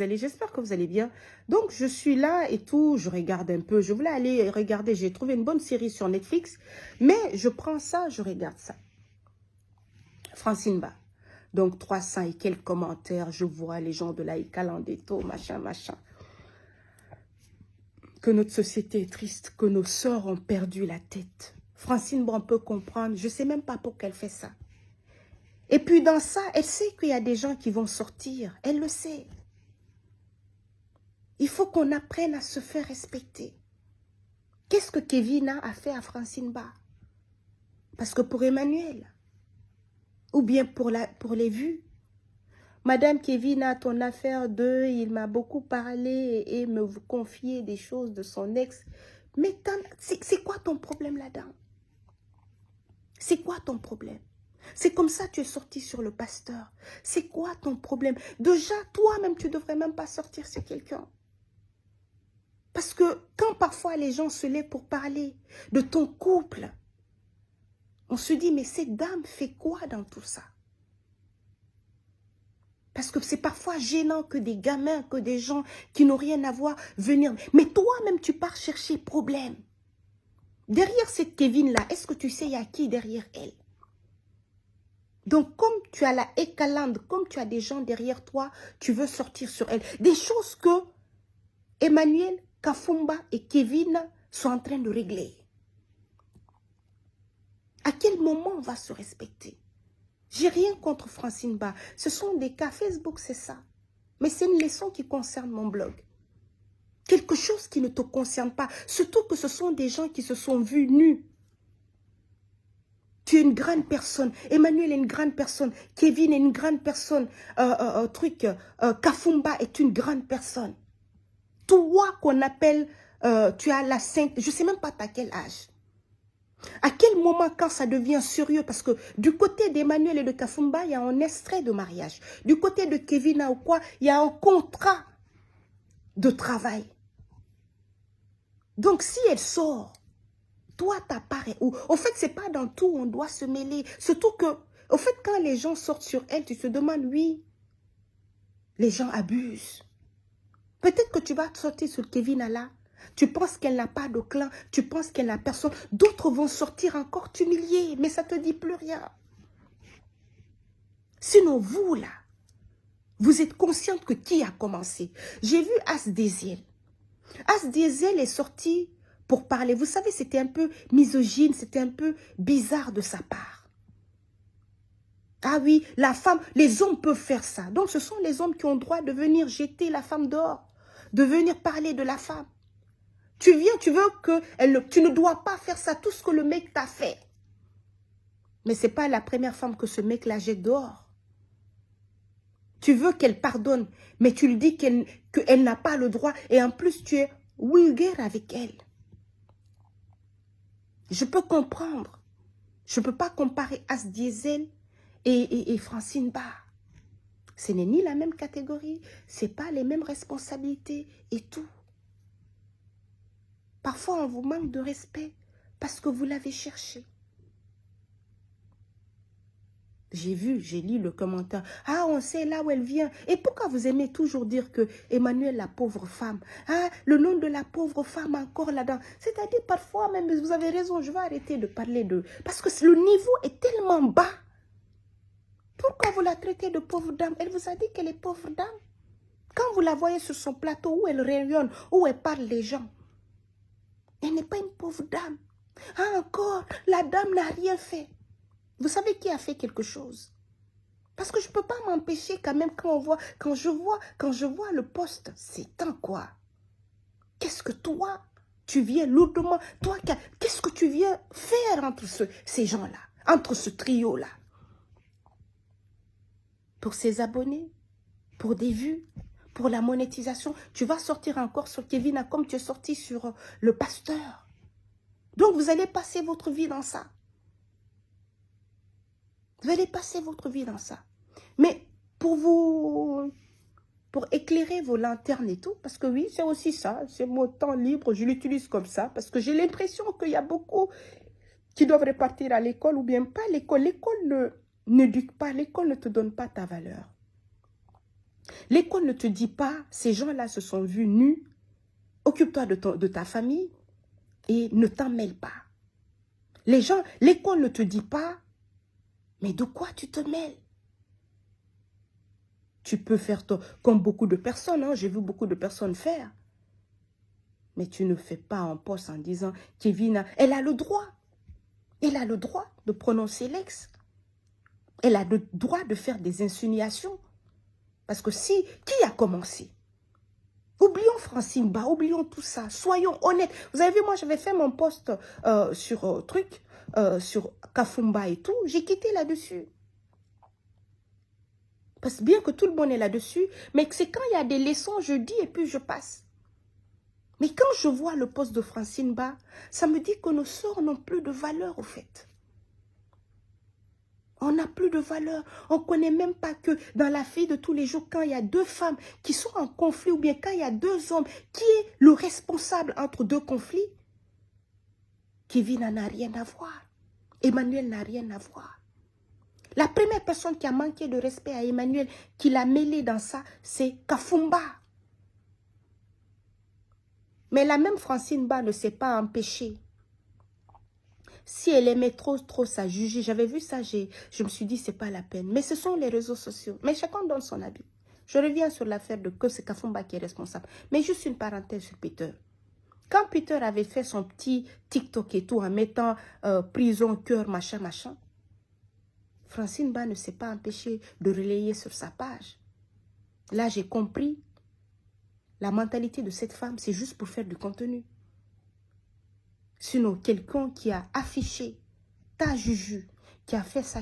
vous allez? J'espère que vous allez bien. Donc, je suis là et tout, je regarde un peu. Je voulais aller regarder, j'ai trouvé une bonne série sur Netflix, mais je prends ça, je regarde ça. Francine Ba. Donc, 300 et quelques commentaires, je vois les gens de la Ikalandéto, machin, machin. Que notre société est triste, que nos sœurs ont perdu la tête. Francine Ba, on peut comprendre, je ne sais même pas pourquoi elle fait ça. Et puis dans ça, elle sait qu'il y a des gens qui vont sortir. Elle le sait. Il faut qu'on apprenne à se faire respecter. Qu'est-ce que Kevin a fait à Francine Ba? Parce que pour Emmanuel, ou bien pour les vues, Madame Kevin a ton affaire de, il m'a beaucoup parlé et me confié des choses de son ex. Mais c'est quoi ton problème là-dedans? C'est quoi ton problème? C'est comme ça que tu es sorti sur le pasteur. C'est quoi ton problème? Déjà, toi-même, tu ne devrais même pas sortir sur quelqu'un. Parce que quand parfois les gens se lèvent pour parler de ton couple, on se dit, mais cette dame fait quoi dans tout ça? Parce que c'est parfois gênant que des gamins, que des gens qui n'ont rien à voir venir. Mais toi-même, tu pars chercher problème. Derrière cette Kevin-là, est-ce que tu sais il y a qui derrière elle? Donc, comme tu as la Ekalande, comme tu as des gens derrière toi, tu veux sortir sur elle. Des choses que Emmanuel, Kafumba et Kevin sont en train de régler. À quel moment on va se respecter? J'ai rien contre Francine Ba. Ce sont des cas Facebook, c'est ça. Mais c'est une leçon qui concerne mon blog. Quelque chose qui ne te concerne pas. Surtout que ce sont des gens qui se sont vus nus. Tu es une grande personne. Emmanuel est une grande personne. Kevin est une grande personne. Kafumba est une grande personne. Toi qu'on appelle, tu as la sainte, je ne sais même pas à quel âge. À quel moment quand ça devient sérieux? Parce que du côté d'Emmanuel et de Kafumba, il y a un extrait de mariage. Du côté de Kevin ou quoi, il y a un contrat de travail. Donc si elle sort, toi t'apparais où? Au fait, c'est pas dans tout où on doit se mêler. Surtout que, au fait, quand les gens sortent sur elle, tu te demandes, oui, les gens abusent. Peut-être que tu vas te sortir sur Kevin là. Tu penses qu'elle n'a pas de clan. Tu penses qu'elle n'a personne. D'autres vont sortir encore t'humilier. Mais ça ne te dit plus rien. Sinon, vous là, vous êtes consciente que qui a commencé? J'ai vu As Diesel. As Diesel est sorti pour parler. Vous savez, c'était un peu misogyne. C'était un peu bizarre de sa part. Ah oui, la femme, les hommes peuvent faire ça. Donc, ce sont les hommes qui ont le droit de venir jeter la femme dehors. De venir parler de la femme. Tu viens, tu veux que tu ne dois pas faire ça, tout ce que le mec t'a fait. Mais ce n'est pas la première femme que ce mec-là jette dehors. Tu veux qu'elle pardonne, mais tu lui dis qu'elle n'a pas le droit. Et en plus, tu es vulgaire avec elle. Je peux comprendre. Je ne peux pas comparer As Diesel et Francine Ba. Ce n'est ni la même catégorie, ce n'est pas les mêmes responsabilités et tout. Parfois, on vous manque de respect parce que vous l'avez cherché. J'ai vu, j'ai lu le commentaire. Ah, on sait là où elle vient. Et pourquoi vous aimez toujours dire que Emmanuel, la pauvre femme? Ah, le nom de la pauvre femme encore là-dedans. C'est-à-dire, parfois, même, vous avez raison, je vais arrêter de parler de... Parce que le niveau est tellement bas. Pourquoi vous la traitez de pauvre dame? Elle vous a dit qu'elle est pauvre dame. Quand vous la voyez sur son plateau, où elle rayonne, où elle parle les gens, elle n'est pas une pauvre dame. Ah, encore, la dame n'a rien fait. Vous savez qui a fait quelque chose? Parce que je ne peux pas m'empêcher quand même quand je vois le poste, c'est tant quoi? Qu'est-ce que toi, tu viens lourdement, toi, qu'est-ce que tu viens faire entre ces gens-là, entre ce trio-là? Pour ses abonnés, pour des vues, pour la monétisation, tu vas sortir encore sur Kevin comme tu es sorti sur le pasteur. Donc vous allez passer votre vie dans ça. Vous allez passer votre vie dans ça. Mais pour éclairer vos lanternes et tout, parce que oui, c'est aussi ça, c'est mon temps libre, je l'utilise comme ça, parce que j'ai l'impression qu'il y a beaucoup qui doivent repartir à l'école ou bien pas l'école. L'école n'éduque pas, l'école ne te donne pas ta valeur. L'école ne te dit pas, ces gens-là se sont vus nus, occupe-toi de ta famille et ne t'en mêle pas. L'école ne te dit pas, mais de quoi tu te mêles? Tu peux faire comme beaucoup de personnes, hein, j'ai vu beaucoup de personnes faire. Mais tu ne fais pas un poste en disant, Kevin, elle a le droit. Elle a le droit de prononcer l'ex. Elle a le droit de faire des insinuations. Parce que qui a commencé? Oublions Francine Ba, oublions tout ça. Soyons honnêtes. Vous avez vu, moi, j'avais fait mon post sur sur Kafumba et tout. J'ai quitté là-dessus. Parce que bien que tout le monde est là-dessus, mais c'est quand il y a des leçons, je dis et puis je passe. Mais quand je vois le poste de Francine Ba, ça me dit que nos sœurs n'ont plus de valeur au fait. On n'a plus de valeur. On ne connaît même pas que dans la vie de tous les jours, quand il y a deux femmes qui sont en conflit, ou bien quand il y a deux hommes, qui est le responsable entre deux conflits? Kevin n'a rien à voir. Emmanuel n'a rien à voir. La première personne qui a manqué de respect à Emmanuel, qui l'a mêlé dans ça, c'est Kafumba. Mais la même Francine Ba ne s'est pas empêchée. Si elle aimait trop sa juger, j'avais vu ça, je me suis dit, c'est pas la peine. Mais ce sont les réseaux sociaux. Mais chacun donne son avis. Je reviens sur l'affaire de que c'est Kafumba qui est responsable. Mais juste une parenthèse sur Peter. Quand Peter avait fait son petit TikTok et tout, en mettant prison, cœur, machin, machin, Francine Ba ne s'est pas empêchée de relayer sur sa page. Là, j'ai compris. La mentalité de cette femme, c'est juste pour faire du contenu. Sinon, quelqu'un qui a affiché ta juju, qui a fait ça,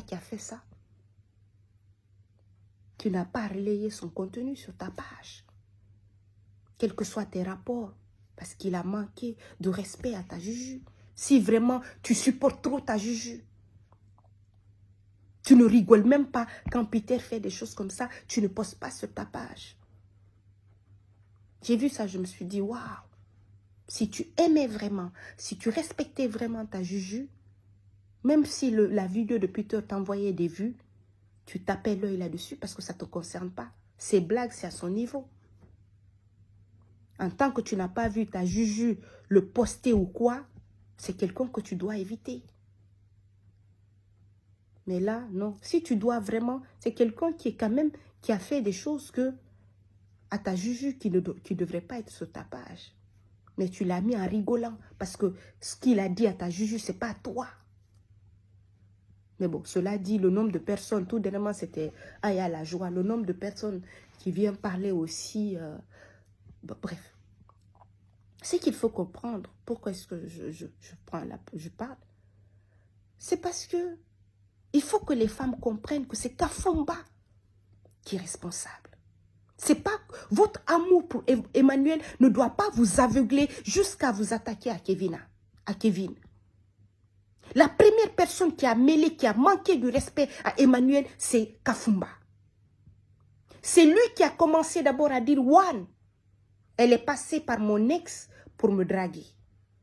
tu n'as pas relayé son contenu sur ta page. Quels que soient tes rapports, parce qu'il a manqué de respect à ta juju. Si vraiment tu supportes trop ta juju, tu ne rigoles même pas quand Peter fait des choses comme ça, tu ne postes pas sur ta page. J'ai vu ça, je me suis dit, waouh, si tu aimais vraiment, si tu respectais vraiment ta juju, même si la vidéo de Peter t'envoyait des vues, tu tapais l'œil là-dessus parce que ça ne te concerne pas. Ces blagues, c'est à son niveau. En tant que tu n'as pas vu ta juju le poster ou quoi, c'est quelqu'un que tu dois éviter. Mais là, non. Si tu dois vraiment, c'est quelqu'un qui est quand même, qui a fait des choses que à ta juju qui ne devrait pas être sur ta page. Mais tu l'as mis en rigolant parce que ce qu'il a dit à ta juju, ce n'est pas à toi. Mais bon, cela dit, le nombre de personnes, tout dernièrement, c'était Aya la joie, le nombre de personnes qui viennent parler aussi, bref. Ce qu'il faut comprendre, pourquoi est-ce que je parle, c'est parce que il faut que les femmes comprennent que c'est Kafumba qui est responsable. C'est pas votre amour pour Emmanuel ne doit pas vous aveugler jusqu'à vous attaquer à Kevin. La première personne qui a mêlé, qui a manqué de respect à Emmanuel, c'est Kafumba. C'est lui qui a commencé d'abord à dire, One, elle est passée par mon ex pour me draguer.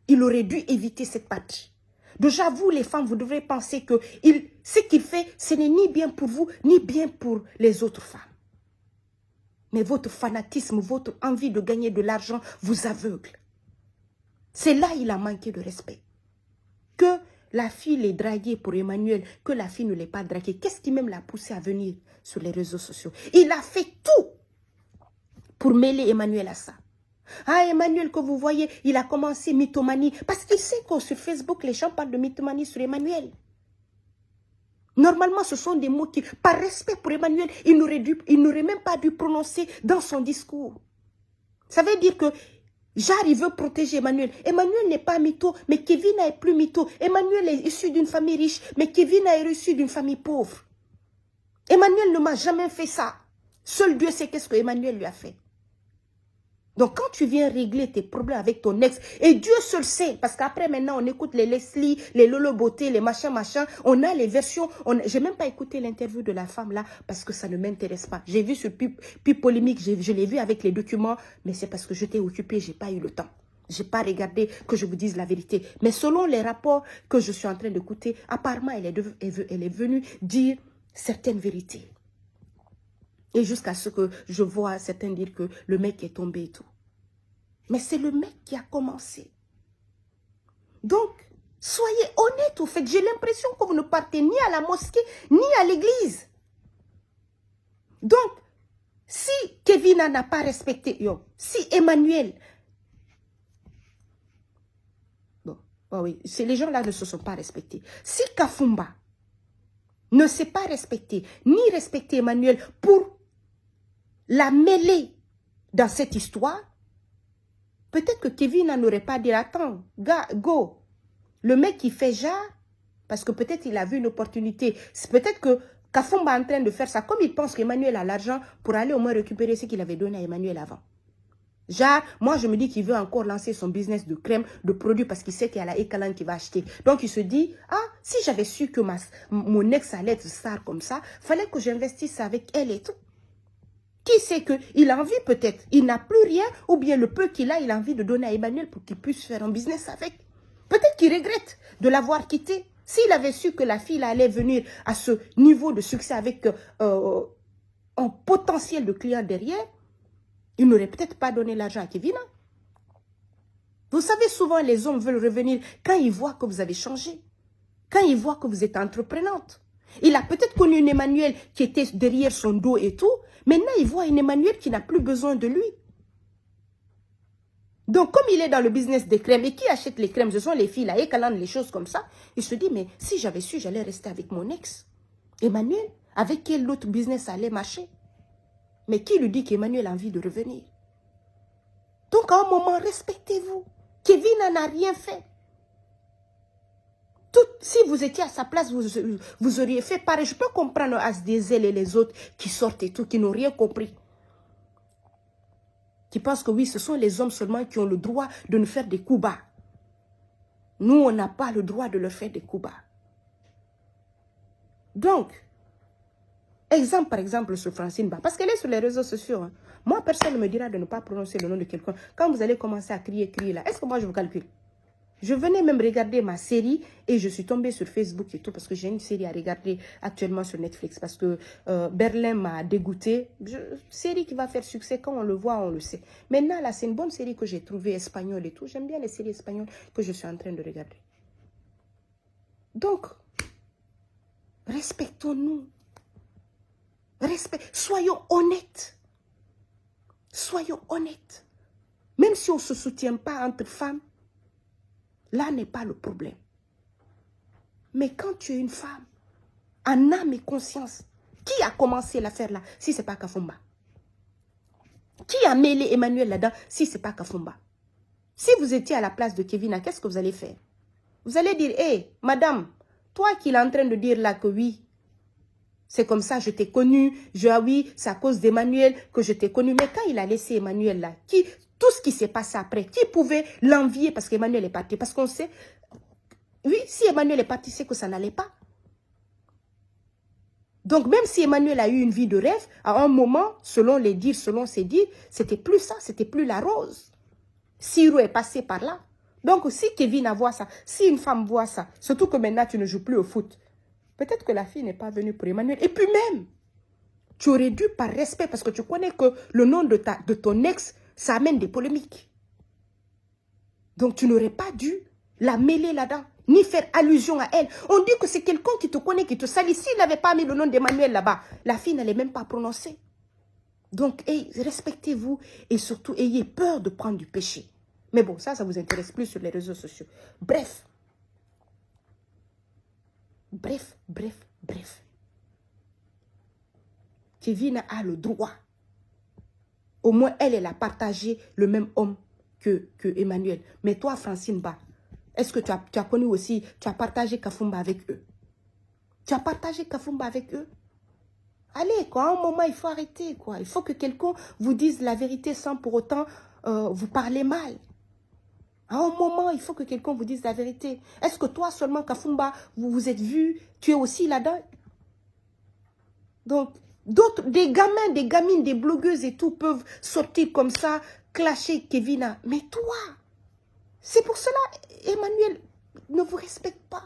Il aurait dû éviter cette partie. Déjà, vous, les femmes, vous devrez penser que ce qu'il fait, ce n'est ni bien pour vous, ni bien pour les autres femmes. Mais votre fanatisme, votre envie de gagner de l'argent vous aveugle. C'est là qu'il a manqué de respect. Que la fille l'ait draguée pour Emmanuel, que la fille ne l'ait pas draguée. Qu'est-ce qui même l'a poussé à venir sur les réseaux sociaux? Il a fait tout pour mêler Emmanuel à ça. Ah, Emmanuel, que vous voyez, il a commencé mythomanie. Parce qu'il sait que sur Facebook, les gens parlent de mythomanie sur Emmanuel. Normalement, ce sont des mots qui, par respect pour Emmanuel, il n'aurait même pas dû prononcer dans son discours. Ça veut dire que Jarre, il veut protéger Emmanuel. Emmanuel n'est pas mytho, mais Kevin est plus mytho. Emmanuel est issu d'une famille riche, mais Kevin est issu d'une famille pauvre. Emmanuel ne m'a jamais fait ça. Seul Dieu sait qu'est-ce que Emmanuel lui a fait. Donc, quand tu viens régler tes problèmes avec ton ex, et Dieu seul sait, parce qu'après, maintenant, on écoute les Leslie, les Lolo Beauté, les machins, on a les versions, j'ai même pas écouté l'interview de la femme là, parce que ça ne m'intéresse pas. J'ai vu ce plus polémique, je l'ai vu avec les documents, mais c'est parce que j'étais occupée, j'ai pas eu le temps. J'ai pas regardé que je vous dise la vérité. Mais selon les rapports que je suis en train d'écouter, apparemment, elle est venue dire certaines vérités. Et jusqu'à ce que je vois certains dire que le mec est tombé et tout. Mais c'est le mec qui a commencé. Donc, soyez honnête au fait. J'ai l'impression que vous ne partez ni à la mosquée, ni à l'église. Donc, si Kevin n'a pas respecté, si Emmanuel... Bon, oh oui, les gens-là ne se sont pas respectés. Si Kafumba ne s'est pas respecté, ni respecté Emmanuel pour la mêler dans cette histoire, peut-être que Kevin n'aurait pas dit, attends, gars, go. Le mec qui fait genre, parce que peut-être il a vu une opportunité. C'est peut-être que Kafumba est en train de faire ça, comme il pense qu'Emmanuel a l'argent pour aller au moins récupérer ce qu'il avait donné à Emmanuel avant. Genre, moi je me dis qu'il veut encore lancer son business de crème, de produits, parce qu'il sait qu'il y a la Ekalan qui va acheter. Donc il se dit, ah, si j'avais su que mon ex allait être star comme ça, fallait que j'investisse avec elle et tout. Qui sait qu'il a envie peut-être, il n'a plus rien, ou bien le peu qu'il a, il a envie de donner à Emmanuel pour qu'il puisse faire un business avec. Peut-être qu'il regrette de l'avoir quitté. S'il avait su que la fille allait venir à ce niveau de succès avec un potentiel de clients derrière, il n'aurait peut-être pas donné l'argent à Kevin. Vous savez, souvent les hommes veulent revenir quand ils voient que vous avez changé, quand ils voient que vous êtes entreprenante. Il a peut-être connu une Emmanuel qui était derrière son dos et tout. Maintenant, il voit une Emmanuel qui n'a plus besoin de lui. Donc, comme il est dans le business des crèmes, et qui achète les crèmes, ce sont les filles, là, et calandre, les choses comme ça, il se dit, mais si j'avais su, j'allais rester avec mon ex. Emmanuel, avec quel autre business allait marcher? Mais qui lui dit qu'Emmanuel a envie de revenir? Donc, à un moment, respectez-vous. Kevin n'en a rien fait. Si vous étiez à sa place, vous auriez fait pareil. Je peux comprendre Asdezel et les autres qui sortent et tout, qui n'ont rien compris. Qui pensent que oui, ce sont les hommes seulement qui ont le droit de nous faire des coups bas. Nous, on n'a pas le droit de leur faire des coups bas. Donc, exemple par exemple sur Francine Ba, parce qu'elle est sur les réseaux sociaux. Hein. Moi, personne ne me dira de ne pas prononcer le nom de quelqu'un. Quand vous allez commencer à crier là, est-ce que moi je vous calcule? Je venais même regarder ma série et je suis tombée sur Facebook et tout parce que j'ai une série à regarder actuellement sur Netflix parce que Berlin m'a dégoûté. Série qui va faire succès, quand on le voit, on le sait. Maintenant, là, c'est une bonne série que j'ai trouvée espagnole et tout. J'aime bien les séries espagnoles que je suis en train de regarder. Donc, respectons-nous. Soyons honnêtes. Soyons honnêtes. Même si on ne se soutient pas entre femmes, là n'est pas le problème. Mais quand tu es une femme, en âme et conscience, qui a commencé l'affaire là, si ce n'est pas Kafumba? Qui a mêlé Emmanuel là-dedans, si ce n'est pas Kafumba? Si vous étiez à la place de Kevin, qu'est-ce que vous allez faire? Vous allez dire, hé, madame, toi qui est en train de dire là que oui, c'est comme ça, je t'ai connu, oui, c'est à cause d'Emmanuel que je t'ai connu. Mais quand il a laissé Emmanuel là, tout ce qui s'est passé après, qui pouvait l'envier parce qu'Emmanuel est parti? Parce qu'on sait, oui, si Emmanuel est parti, c'est que ça n'allait pas. Donc même si Emmanuel a eu une vie de rêve, à un moment, selon les dires, selon ses dires, c'était plus ça, c'était plus la rose. Siro est passé par là. Donc si Kevin voit ça, si une femme voit ça, surtout que maintenant tu ne joues plus au foot, peut-être que la fille n'est pas venue pour Emmanuel. Et puis même, tu aurais dû par respect, parce que tu connais que le nom de ton ex, ça amène des polémiques. Donc tu n'aurais pas dû la mêler là-dedans, ni faire allusion à elle. On dit que c'est quelqu'un qui te connaît, qui te salit. S'il n'avait pas mis le nom d'Emmanuel là-bas, la fille n'allait même pas prononcer. Donc, respectez-vous et surtout, ayez peur de prendre du péché. Mais bon, ça vous intéresse plus sur les réseaux sociaux. Bref. Kevin a le droit. Au moins, elle a partagé le même homme que Emmanuel. Mais toi, Francine Ba, est-ce que tu as connu aussi, tu as partagé Kafumba avec eux? Tu as partagé Kafumba avec eux? Allez, quoi, à un moment, il faut arrêter, quoi. Il faut que quelqu'un vous dise la vérité sans pour autant vous parler mal. À un moment, il faut que quelqu'un vous dise la vérité. Est-ce que toi seulement, Kafumba, vous vous êtes vu, tu es aussi là-dedans? Donc, des gamins, des gamines, des blogueuses et tout peuvent sortir comme ça, clasher Kevin. Mais toi, c'est pour cela, Emmanuel ne vous respecte pas.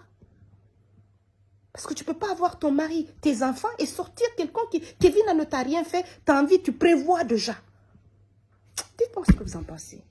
Parce que tu ne peux pas avoir ton mari, tes enfants et sortir quelqu'un qui, Kevin ne t'a rien fait, tu as envie, tu prévois déjà. Dites-moi ce que vous en pensez.